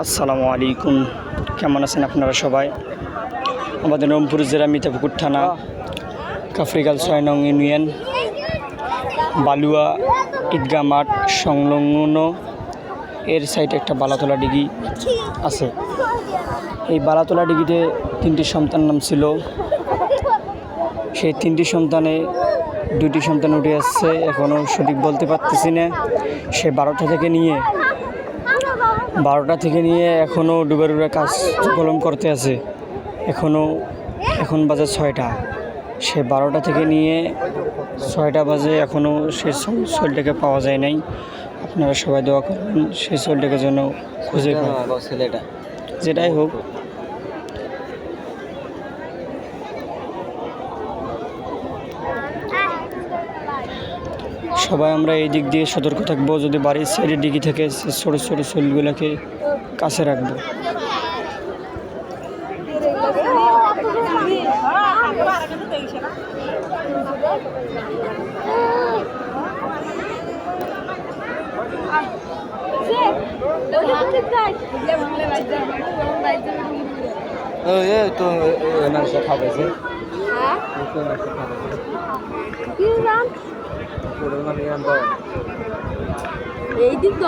আসসালামু আলাইকুম, কেমন আছেন আপনারা সবাই? আমাদের রংপুর জেলা মিঠাপুকুর থানা কাফরিগাল ৬ নং ইউনিয়ন বালুয়া ঈদগাহ মাঠ সংলগ্ন এর সাইডে একটা বালাতলা ডিগি আছে। এই বালাতলা ডিগিতে 3টি সন্তান নাম ছিল। সেই 3টি সন্তানে 2টি সন্তান উঠে আসছে, এখনও সঠিক বলতে পারতেছি না। সে 12টা থেকে নিয়ে এখনও ডুবে কাজ কলম করতে আছে। এখন বাজে 6টা। সে 12টা থেকে নিয়ে 6টা বাজে এখনও সে শরীরটাকে পাওয়া যায় নাই। আপনারা সবাই দোয়া করবেন সেই শরীরটাকে যেন খুঁজে পায়। যেটাই হোক, সবাই আমরা এই দিক দিয়ে সতর্ক থাকবো। যদি বাড়ির সাইডের দিকে থেকে ছোটো ছোটো শরীরগুলোকে কাছে রাখবো। এই দিক তো